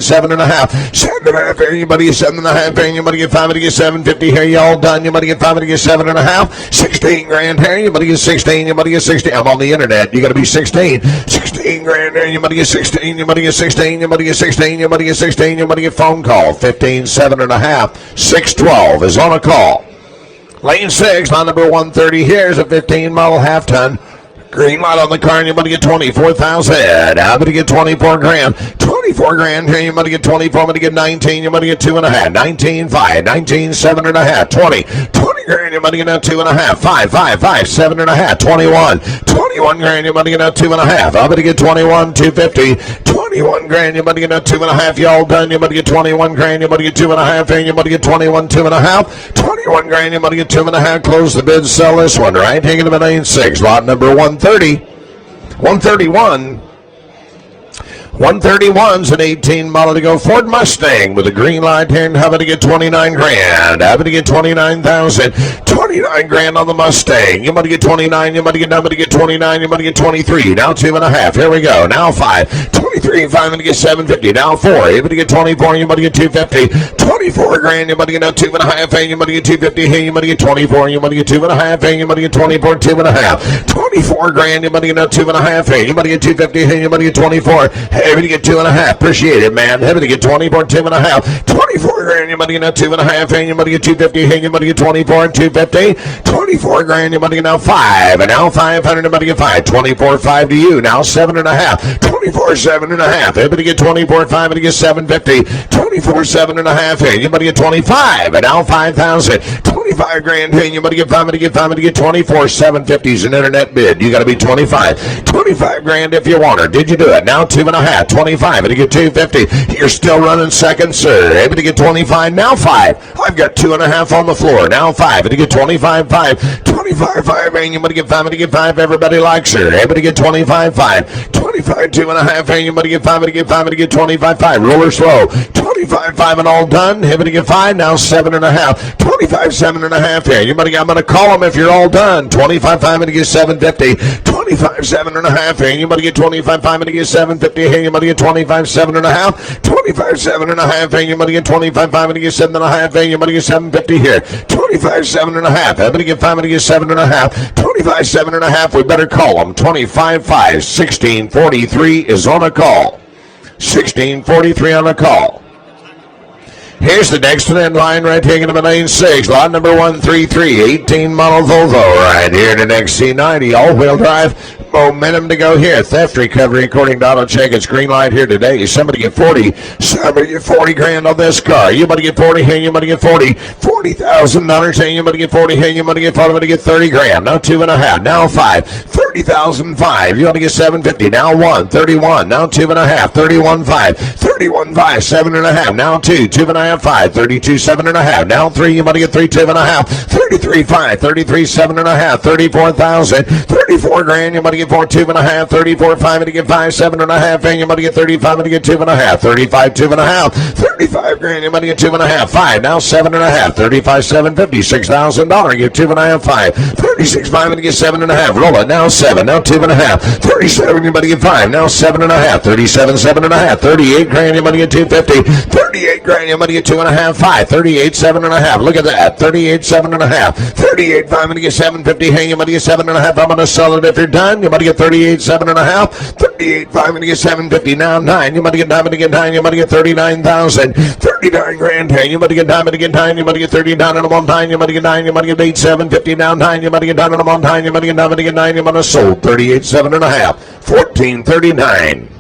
7.5. 7.5 here. Anybody get 7.5 here? Anybody get 5? Anybody get 750 here? You all done? Anybody get 5? Anybody get 7.5? 16 grand here. Anybody get 16? Anybody get 16? I'm on the internet. You got to be 16. 16 grand here. Anybody get 16? Anybody get 16? Anybody get 16? Anybody get 16? Anybody get phone call? 15, 7.5. 612 is on a call. Lane 6, line number 130 here is a 15 model half ton. Green light on the car, and you're going to get 24,000. I'm going to get 24 grand. 24 grand here, you're going to get 24. I'm going to get 19. You're going to get 2.5. 19, 5. 19, 7.5. 20. 20 grand, you're going to get now 2.5. 5, 5, 5. 7.5. 21. 21 grand, you're going to get now 2.5. I'm going to get 21, 250. 21 grand, you're going to get now 2.5. Y'all done, you're going to get 21 grand. You're going to get 2.5. And you're going to get 21, 2.5. 21 grand, you're going to get 2.5. Close the bid, sell this one, right? Taking them at lane 6. Lot number 130. 131. 131's an 18 model to go Ford Mustang with a green light here, and having to get 29 grand. Having to get 29,000. 29 grand on the Mustang. You're going to get 29. You're going to get 29. You're going to get 23. Now 2.5. Here we go. Now 5. 23. 5. I'm going to get 750. Now 4. You're going to get 24. You're going to get 250. 24 grand. You're going to get now 2.5. You're going to get 250. Here you're going to get 24. You're going to get 2.5. Here you're going to get 24. 2.5. 24 grand. You're going to get now 2.5. Here you're going to get 250. Here you're going to get 24. Having to get 2.5. Appreciate it, man. Having to get 24, 2.5. 24 grand, you're going to get now 2.5. And you're going to get 250. And you're going to get 24 and 250. 24 grand, you're going to get now 5. And now 500, you're going to get 5. 24, 5 to you. Now 7.5. 24, 7.5. Everybody get 24, 5. And you get 750. 24, 7.5. And you're going to get 25. And now 5,000. 25 grand. And you're going to get 5. And you get 5. And you get 24. 750 is an internet bid. You got to be 25. 25 grand if you want her. Did you do it? Now 2.5. 25, and you get 250. You're still running second, sir. Able to get 25, now 5. I've got 2.5 on the floor. Now 5, and you get 25, 5. 25, 5, and you're going to get 5, and you get 5. Everybody likes her. Able to get 25, 5. 25, 2.5, and you're going to get 5, and you get 5, and you get 25, 5. Roller slow. 25, 5, and all done. Able to get 5, now 7.5. 25, 7.5 here. I'm going to call them if you're all done. 25, 5, and you get 750. 25, 7.5 here. You're going to get 25, 5, and you get 750 here. You're going to get 25, 7.5. 25, 7.5 here. You're going to get 25, 5, and you get 7.5 here. You're going to get 750 here. 25, 7.5. I'm going to get 5, and you get 7.5. 25, 7.5. We better call them. 25, 5. 1643 is on a call. 1643 on a call. Here's the next one in line right here in the lane 6. Lot number 133. 18 model Volvo right here in the next C90. All-wheel drive. Momentum to go here. Theft recovery according to AutoCheck. It's green light here today. Somebody get 40. Somebody get 40 grand on this car. You better get 40 here. You better get 40. $40,000 here. You better get 40 here. You better get 40. You better get 30 grand. Now 2.5. Now 5. 30,005. You want to get 750. Now 1. 31. Now 2.5. 31, 5. 31, 5. 7.5. Now 2. 2.5. 5. 32, 7.5. Now 3. You want to get 3. 2.5. 33, 5. 33, 7.5. 34,000. 34 grand. You want to get 4. 2.5. 34, 5. And you get 5. 7.5. And you want to get 35. And you get 2.5. 35, 2.5. 35 grand. You want to get 2.5. 5. Now 7.5. 35, 750. $6,000. You get 2.5. 5. 36, 5. And you get 7.5. Roll it. Now 7. Now 2.5. 37. You want to get 5. Now 7.5. 37, 7.5. 38 grand. You want to get 250. 38 grand. You want to get 2.5. 5. 38, 7.5. Look at that. 38, 7.5. 38, 5. And you get 750. Hey, you want to get 7.5. I'm going to sell it if you're done. You want to get 38, 7.5. 38, 5. And you get 750. Now 9. You want to get 9. And you get 9. You want to get 39,000. 39 grand. Hey, you want to get 9. And you get 9. You want to get 39. And I'm on 9. You want to get 9. You want to get 8, 750. Now 9. You want to get 9. And I'm on 9. You want to get 9. And you get 9. You want to sold 38, 7.5. 1439.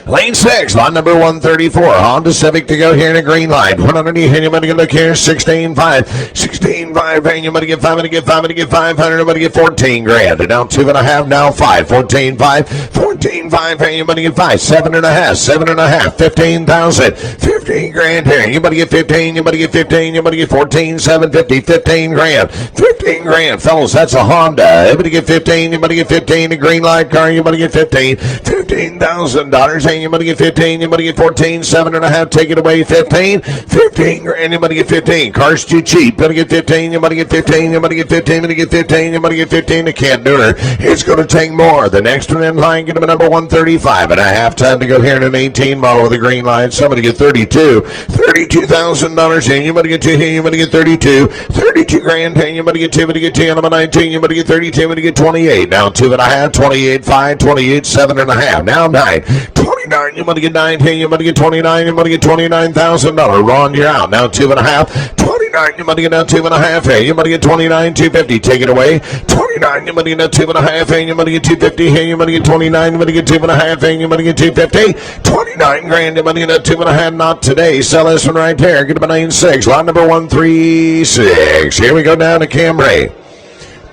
Lane 6, lot number 134. Honda Civic to go here in a green light. 100, and you want to look here. 16, 5. 16, 5. And you want to get 5. And you get 5. And you get 500. And you get 14 grand. And now 2.5. Now 5. 14, 5. 14, 5. And you want to get 5. 7.5. 7.5. 15,000. 15 grand here. You want to get 15. You want to get 15. You want to get 14. 750. 15 grand. 15 grand. Fellas, that's a Honda. You want to get 15. You want to get 15. A green light car. You want to get 15. $15,000. Hey, you money get 15, you money get 14, 7.5, take it away, 15. 15 grand, you money get 15. Car's too cheap. Gonna get 15, you money get 15, you money get 15, you money get 15, you money get 15. I can't do it. It's gonna take more. The next one in line, get him a number 135.5. Time to go here in an 18 model with a green line. Somebody get 32. $32,000 in. You money get 2 here, you money get 32. 32 grand, hey, you money get 2, you money get 10, number 19, you money get 32, you money get 28. Now 2.5, 28, 5, 28, 7.5. Now 9. 29, you money get 9, hey, you money get 29, you money get $29,000. Ron, you're out. Now 2.5. 29, you money get now 2.5, hey, you money get 29, 250. Take it away. 29, you money get now 2.5, hey, you money get 250, hey, you money get 29, you money get 2.5, hey, you money get 250. 29 grand, you money get now 2.5. Not today. Sell this one right there. Get him a 9.6. Lot number 136. Here we go down to Camry.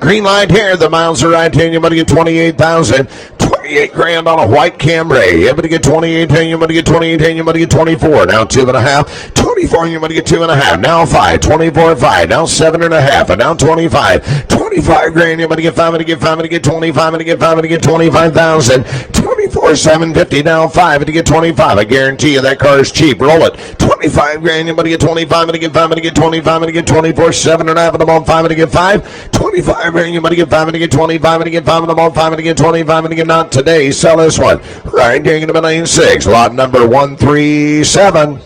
Green light here. The miles are right here. You money get 28,000. 28 grand on a white Camry. Everybody get 28, hey, you money get 28, hey, you money get 24. Now 2.5. 24, you money get 2.5. Now 5. 24, 5. Now 7.5. And now 25. 25 grand, you money get 5, and get 5, and get 25, and get 5, and get 25,000. 24, 750. Now 5, and get 25. I guarantee you that car is cheap. Roll it. 25 grand, you money get 25, and get 5, and get 25, and get 24, 7.5, and I'm on 5, and get 5. 25 grand, you money get 5, and get 25, and get 5, and I'm on 5, and get 25, and get not today. Sell this one. Right here, get him a 9.6. Lot number 137.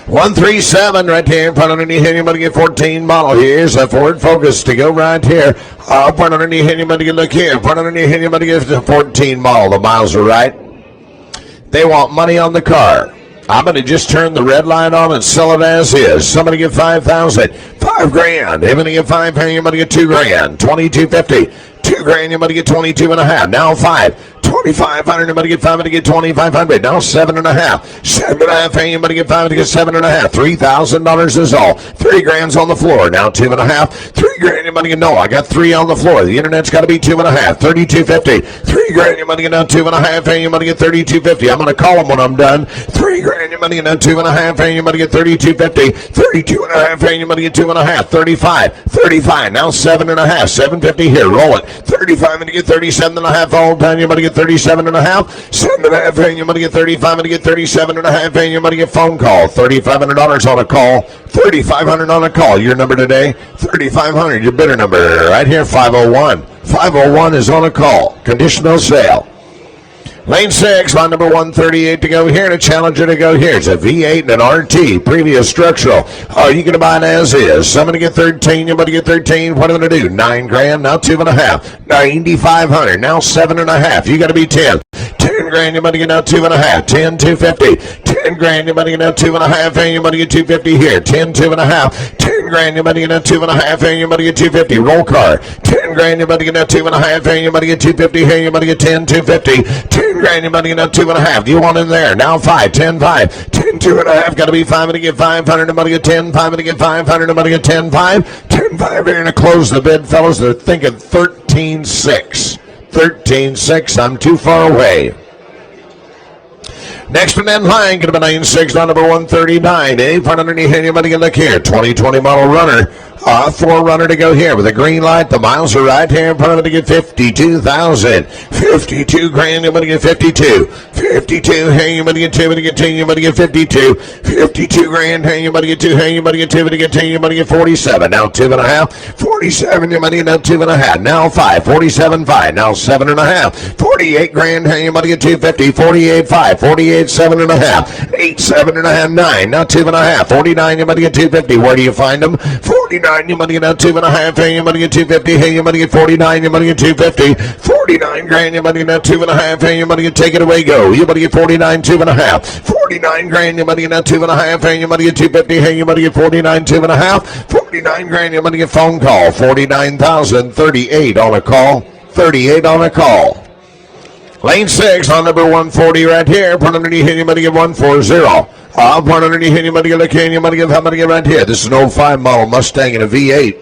137 right here in front underneath here. You money get 14 model. Here's a Ford Focus to go right here. Front underneath here. You money get look here. Front underneath here. You money get 14 model. The miles are right. They want money on the car. I'm going to just turn the red light on and sell it as is. Somebody get 5,000. 5 grand. They're going to get 5 here. You money get 2 grand. 22.50. 2 grand. You money get 22.5. Now 5. 2,500, you money get 5, and get 2,500. Now 7.5. 7.5, hey, you money get 5, and get 7.5. $3,000 is all. 3 grand's on the floor. Now 2.5. 3 grand, you money get no. I got 3 on the floor. The internet's got to be 2.5. 32.50. 3 grand, you money get now 2.5, hey, you money get 32.50. I'm going to call them when I'm done. 3 grand, you money get now 2.5, hey, you money get 32.50. 32.5, hey, you money get 2.5. 35. 35. Now 7.5. 750 here. Roll it. 35, and you get 37.5 all done. You money get 37.5. 7.5, and you money get 35, and you get 37.5, and you money get phone call. $3,500 on a call. 3,500 on a call. Your number today, 3,500. Your bidder number right here, 501. 501 is on a call. Conditional sale. Lane 6, line number 138 to go here, and a Challenger to go here. It's a V8 and an RT, previous structural. Oh, you can buy it as is. Somebody get 13, somebody get 13. What are they going to do? 9 grand, now 2.5. 9,500, now 7.5. You got to be 10. 10 grand, your money get now 2.5. 10, 250. 10 grand, your money get now 2.5, and your money get 250 here. 10, 2.5. 10 grand, your money get now 2.5, and your money get 250. Roll car. 10 grand, your money get now 2.5, and your money get 250 here. Your money get 10, 250. 10 grand, your money get now 2.5. You want in there? Now 5, 10, 5. 10, 2.5. Got to be 5, and to get 500. And money get 10, 5, and to get 500. And money get 10, 5. 10, 5. Here to close the bid, fellas. They're thinking 13.6. 13.6. I'm too far away. Next one in line, get him a 9.6, number 139. Front underneath here, you money can look here. 2020 model runner. 4Runner to go here with a green light. The miles are right here in front of it to get 52,000. 52 grand, you're going to get 52. 52, hey, you're going to get 2, you're going to get 10, you're going to get 52. 52 grand, hey, you're going to get 2, hey, you're going to get 2, you're going to get 10, you're going to get 47. Now 2.5. 47, you're going to get now 2.5. Now 5. 47, 5. Now 7.5. 48 grand, hey, you're going to get 250. 48, 5. 48, 7.5. 8, 7.5, 9. Now 2.5. 49, you're going to get 250. Where do you find them? 49. Your money get now 2.5, hey, your money get 250, hey, your money get 49, your money get 250, 49 grand, your money get now 2.5, hey, your money get take it away, go, your money get 49, 2.5, 49 grand, your money get now 2.5, hey, your money get 250, hey, your money get 49, 2.5, 49 grand, your money get phone call, 49,038 on a call, 38 on a call. Lane 6 on number 140 right here. Put underneath here, you money get 140. Put underneath here, you money get look here, you money get right here. This is an 05 model Mustang and a V8.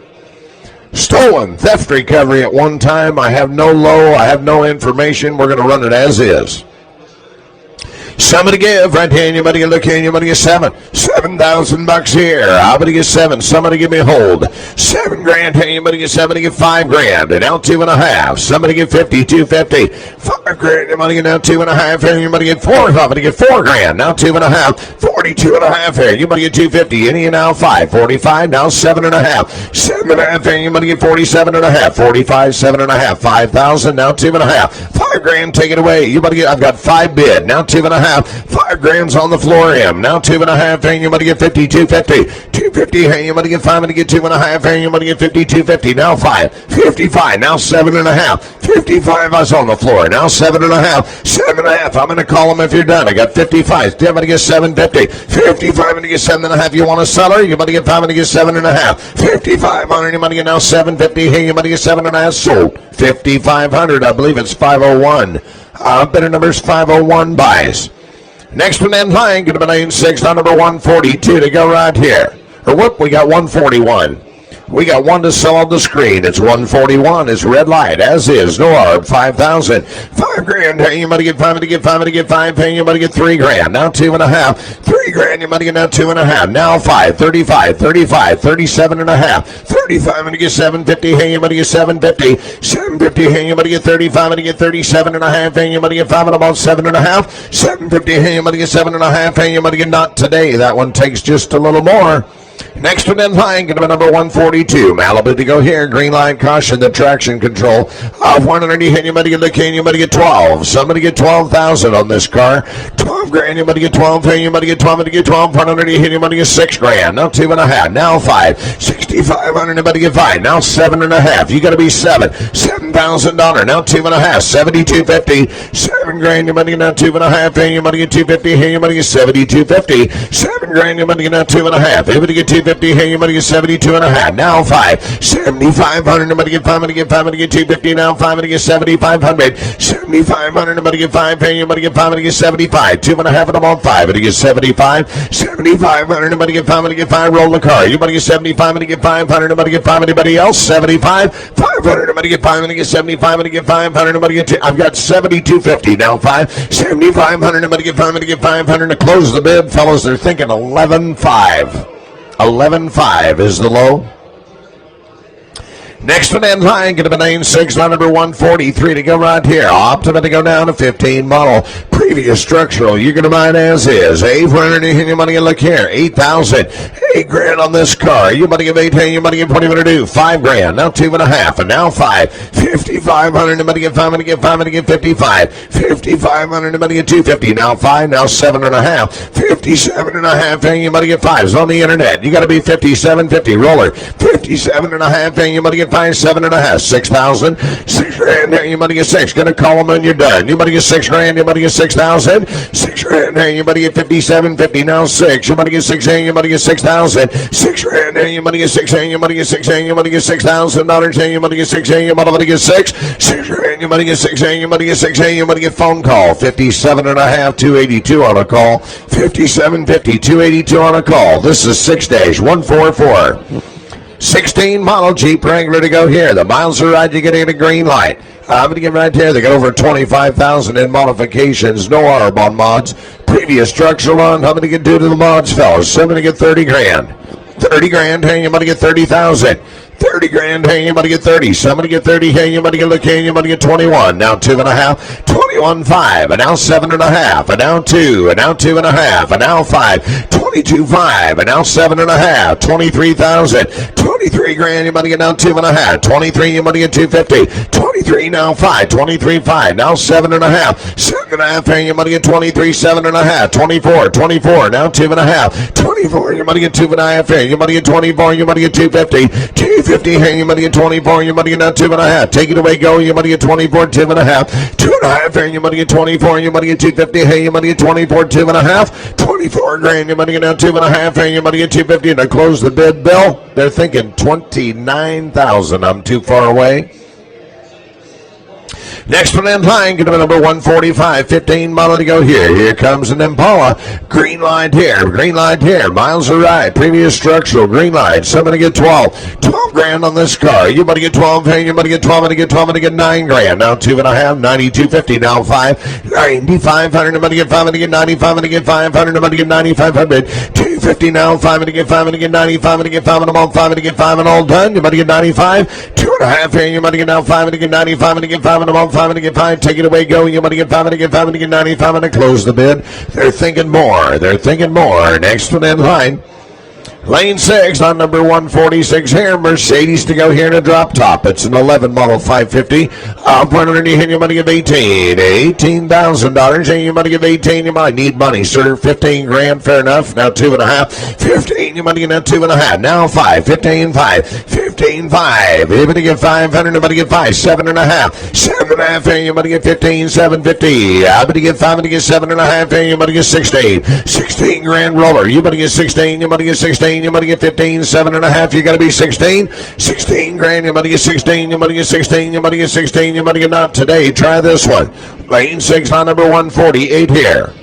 Stolen theft recovery at one time. I have no low. I have no information. We're going to run it as is. Somebody give right here. You money get look here. You money get $7,000 here. I'm gonna get $7. Somebody give me a hold. $7,000 here. You money get $7. Get $5,000. And now $2.5. Somebody get $50. $250. $5,000. You money get now $2.5 here. You money get $4. I'm gonna get $4,000. Now $2.5. $42.5 here. You money get $250. Any now $5. $45. Now $7.5. $7.5 here. You money get $47.5. $45. $7.5. $5,000. Now $2.5. $5,000. Take it away. You money get. I've got 5 bid. Now $2.5. $5,000's on the floor. Now $2.5. Hey, you money get $50. $250. $250. Hey, you money get $5. I'm gonna get $2.5. Hey, you money get $50. $250. Now $5. $55. Now $7.5. $55 is on the floor. Now $7.5. $7.5. I'm gonna call them if you're done. I got $55. I'm gonna get $750. $55. I'm gonna get $7.5. You want a seller? You money get $5. I'm gonna get $7.5. $5,500. You money get now $750. Hey, you money get $7.5. Sold. $5,500. I believe it's 501. Bidder number's 501 buys. Next one in line, going to be lane 6 on number 142 to go right here. Or whoop, we got 141. We got one to sell on the screen. It's 141. It's red light, as is. No arb, 5,000. $5,000. Hey, you money get 5. To get 5. To get 5. Hey, you money get $3,000. Now $2.5. $3,000. You money get now $2.5. Now 5. 35. 35. 37.5. 35. And you get $750. Hey, you money get $750. $750. Hey, you money get $35. And you get $37.5. Hey, you money get 5 and about $7.5. $750. Hey, you money get $7.5. Hey, you money get not today. That one takes just a little more. Next one in line, going to be number 142. Malibu to go here. Green line caution, the traction control. 180. You might get the cane. You might get 12. Somebody get 12,000 on this car. $12,000. You might get 12. Hey, you might get 12. You get 12. 180. You might get $6,000. Now $2.5. Now $5. $6,500. You might get 5. Now $7.5. You got to be $7,000. Now $2.5. $7,250. $7,000. You might get now $2.5. Hey, you might get $250. Hey, you might get $7,250. $7,000. You might get now $2.5. Hey, you get $250. Hey, you might get $72.5. Now $5. $7,500. You might get 5. You get 5. You get $250. Now $5. You get $7,500. $7,500. You might get 5. Hey, you might get 5. You get $75. $2.5 of them on 5. You get $75. $7,500. You might get 5. You get 5. Roll the car. You might get $75. You get $500. You might get 5. Anybody else? $75. $500. You might get 5. You get $75. You get $500. You might get 2. I've got $7,250. Now $5. $7,500. You might get 5. You get $500. To close the bid, fellas, they're thinking 11.5. 11.5 is the low. Next one in line, going to be lane 6 on number 143 to go right here. Optima to go down to 15 model. Previous structural, you're going to buy it as is. $800. Your money, look here. $8,000. $8,000 on this car. You money get 8. Hey, you money get 20. What do you do? $5,000. Now $2.5. And now $5. $5,500. You money get 5. You get 5. You get $55. $5,500. You money get $250. Now $5. Now $7.5. $57.5. Hey, you money get 5. It's on the internet. You got to be $57.50. Roller. $57.5. Hey, you money get 5. $7.5. $6,000. $6,000. Hey, you money get 6. Gonna call them when you're done. You money get $6,000. You money get 6,000. $6,000. Hey, you money get $57.50. Now 6. You money get 6. Hey, you money get 6,000. $6,000. Hey, you money get 6. Hey, you money get 6. Hey, you money get $6,000. Hey, you money get 6. Hey, you money get 6. $6,000. You money get 6. Hey, you money get 6. Hey, you money get phone call. $57.5. $282 on a call. $57.50. $282 on a call. This is 6-144. 16 model Jeep Wrangler to go here. The miles are right. You get a green light. I'm going to get right there. They got over 25,000 in modifications. No arb on mods. Previous structural on. How many get due to the mods, fellas? Somebody get $30,000. $30,000. Hey, you might get 30,000. $30,000. Hey, you might get 30. Somebody get 30. Hey, you might get look. Hey, you might get 21. Now 2.5. 21.5. And now 7.5. And now 2. And now 2.5. And now 5. 22.5. And now 7.5. 23,000. $23,000. You might get now 2.5. 23. You might get 250. 23 now 5. 23.5. Now 7.5. 7.5. Hey, you might get 23. 7.5. 24. 24. Now 2.5. 24. You might get 2.5. Hey, you might get 24. You might get 250. 250. Hey, you might get 24. You might get now 2.5. Take it away. Go. You might get 24. 2.5. 2.5. Hey, you might get 24. You might get 250. Hey, you might get 24. 2.5. $24,000. You might get now 2.5. Hey, you might get 250. And to close the bid, Bill, they're thinking 29,000. I'm too far away. Next one in line, going to be number 145, 15 model to go here. Here comes an Impala. Green light here, green light here. Miles are right. Previous structural, green light. Somebody get 12. 12 grand on this car. You better get 12. Hey, you better get 12. And get 12. And get 9 grand. Now 2.5, 92.50. Now 5, 9,500. I'm going to get 5. And get 95. And get 500. I'm going to get 9,500. 250 now 5. And get 5. And get 95. And get 5. And I'm all 5. And get 5. And all done. You better get 95. 2.5 here. You better get now 5. And get 95. And get 5. And I'm all 5. And get 5. Take it away. Go. You better get 5. And get 5. And get 95. And close the bid. They're thinking more. They're thinking more. Next one in line. Lane 6 on number 146 here. Mercedes to go here in a drop top. It's an 11 model 550. Up underneath here, you might give 18. $18,000. Hey, you might give 18. You might need money, sir. 15 grand, fair enough. Now 2.5. 15. You might get now 2.5. Now 5. 15, 5. 15, 5. You might get 500. You might get 5. 7.5. 7.5. Hey, you might get 15. 750. I might get 5. You might get 7.5. Hey, you might get 16. 16 grand roller. You might get 16. You might get 16. You might get 15, 7.5. You got to be 16. 16 grand. You might get 16. You might get 16. You might get 16. You might get not today. Try this one. Lane 6 on number 148 here.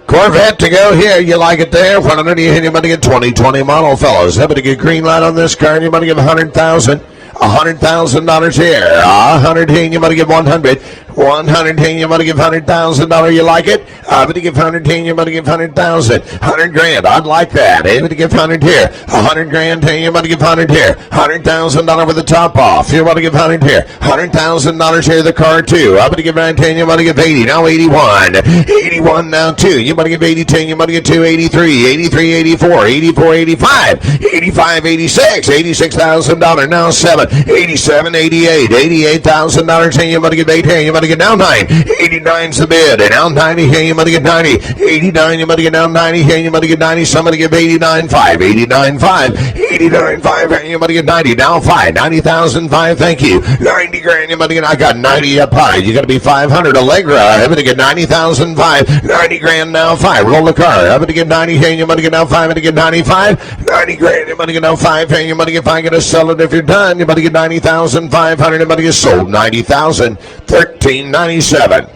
Corvette to go here. You like it there? 100. You might get 2020 model, fellas. Happy to get green light on this car. You might get 100,000. $100,000 here. 100 here. You might get 100. 100 here, you might give $100,000. You like it? I'm going to give 100 here, you might give 100,000. 100 grand, I'd like that. I'm going to give 100 here. 100 grand here, you might give 100 here. $100,000 with the top off. You want to give 100 here. $100,000 here, the car too. I'm going to give 19, you might give 80. Now 81. 81 now 2. You might give 82, you might give 2. 83, 83, 84, 84, 85, 85, 86, $86,000. Now 7, 87, 88, $88,000 here, you might give 8 here, you might get down 9. 89's the bid. And now 90 here, you might get 90. 89, you might get down 90 here, you might get 90. Somebody give 89.5. 89.5. 89.5 here, you might get 90. Now 5. 90,005. Thank you. 90 grand, you might get. I got 90 up high. You got to be 500. Allegra, I'm going to get 90,005. 90 grand now 5. Roll the car. I'm going to get 90 here, you might get now 5. I'm going to get 95. 90 grand, you might get now 5 here, you might get 5. I'm going to sell it if you're done. You might get 90,500. You might get sold 90,000. 13.97.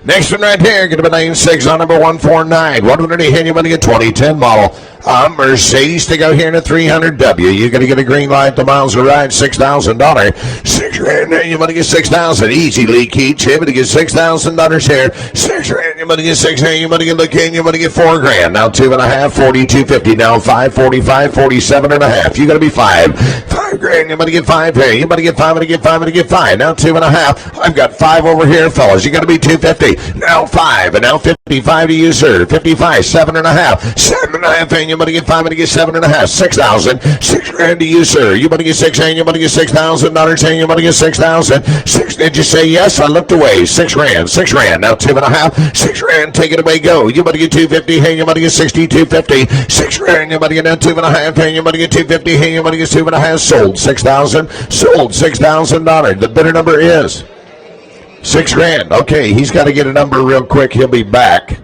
Next one right here, going to be lane 6 on number 149. 100 here, you want to get 2010 model. Mercedes to go here in a 300W. You're going to get a green light. The miles are right. $6,000. 6 grand there. You want to get 6,000. Easy leak heat. You're going to get $6,000 here. 6 grand. You want to get 6 here. You want to get look in. You want to get 4 grand. Now 2.5. 42.50. Now 5. 45. 47.5. You got to be 5. 5 grand. You want to get 5 here. You want to get 5. And get 5. And get 5. Now 2.5. I've got 5 over here, fellas. You got to be 250. Now 5. And now 55 to you, sir. 55. 7.5. 7.5 and you want to get 5 and get 7.5. 6,000. 6 grand to you, sir. You want to get 6 and you want to get $6,000 and you want to get 6,000. 6. Did you say yes? I looked away. 6 grand. 6 grand. Now 2.5. 6 grand. Take it away. Go. You want to get 250. Hey, you want to get 62.50. 6 grand. You want to get now 2.5. Hey, you want to get 250. Hey, you want to get 2.5. Sold 6,000. Sold $6,000. The bidder number is 6 grand. Okay, he's got to get a number real quick. He'll be back.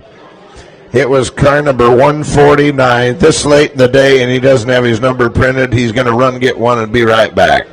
It was car number 149 this late in the day, and he doesn't have his number printed. He's going to run, get one, and be right back.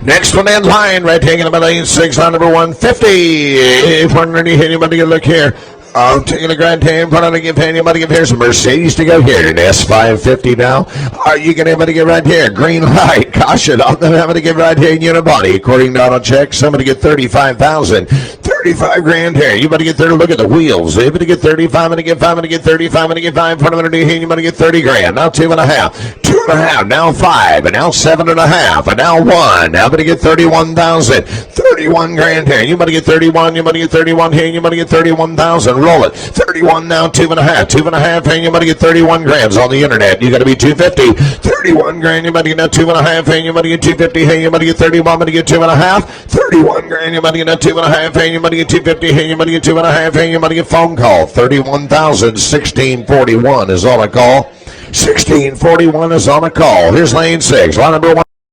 Next one in line, right taking about lane 6 on number 150. If we're ready, anybody can look here. I'm taking a grand hand, put on a gift hand. Anybody give here's a Mercedes to go here. An S550 now. Are you going to have to get right here? Green light. Caution. I'm going to have to get right here in unibody. According to auto check, somebody get 35,000. 35 grand here. You better get 30. Look at the wheels. You better get 35 and get 5 and get 35 and get 5. Put them underneath here. You better get 30 grand. Now 2.5. 2.5. Now 5. And now 7.5. And now 1. Now better get 31,000. 31 grand here. You better get 31. You better get 31 here. You better get 31,000. Roll it. 31 now, 2.5. 2.5, and you might get 31 grand on the internet. You got to be 250. 31 grand, you might get now 2.5, and you might get 250. Hey, you might get 31, might get 2.5. 31 grand, you might get now 2.5, and you might get 250. Hey, you might get 2.5, and you might get phone call. 31,000. 1641 is on a call. 1641 is on a call. Here's lane 6. Line number 1.